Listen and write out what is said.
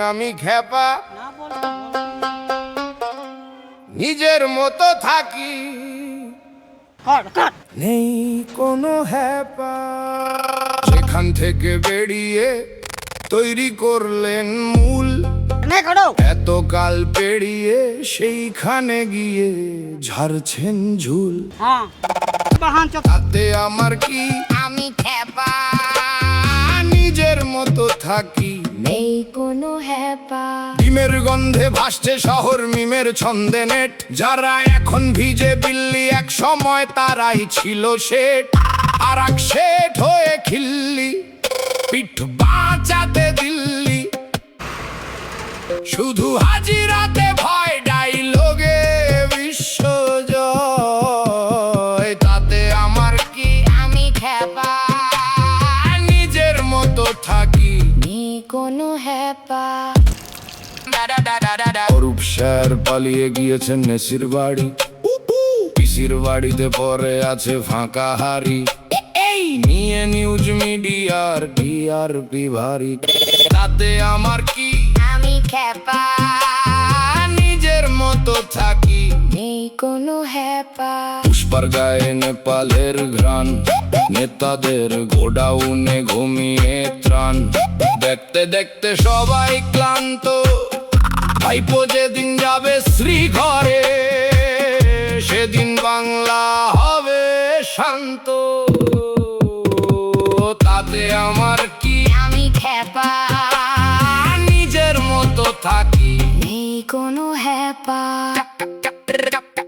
আমি খেপা নিজের মতো থাকি, নেই কোনো হ্যাপা। সেখান থেকে বেরিয়ে তৈরি করলেন মূল, এতকাল পেরিয়ে সেইখানে গিয়ে ঝাড়ছেন ঝুল। তাতে আমার কি, আমি খেপা নিজের মতো থাকি, নেই কোনো হ্যাপা। ডিমের গন্ধে ভাসছে শহর মিমের ছন্দে নেট, যারা এখন ভিজে বিল্লি এক সময় তারাই ছিল শেঠ। আর এক শেঠ হয়ে খিল্লি, পিঠ বাঁচাতে দিল্লি, শুধু হাজিরাতে ভয় ডাইলগে বিশ্বজয়। তাতে আমার কি, আমি খেপা নিজের মতো থাকি, নেই কোনো হ্যাপা। অরূপ স্যার পালিয়ে গিয়েছেন নেসির বাড়ি, পিসির বাড়িতে পরে আছে ফাঁকা হাড়ি, এই নিয়ে নিউজ মিডিয়ার টিআরপি ভারী। তাতে আমার কি, আমি খেপা নিজের মতো থাকি, নেই কোনো হ্যাপা। পুষ্পার গায়ে নেপালের ঘ্রাণ, নেতাদের গোডাউনে ঘুমিয়ে ত্রাণ, দেখতে দেখতে সবাই ক্লান্ত। ভাইপো যেদিন যাবে শ্রীঘরে, সেদিন বাংলা হবে শান্ত। তাতে আমার কি, আমি খেপা নিজের মতো থাকি, নেই কোনো হ্যাপা।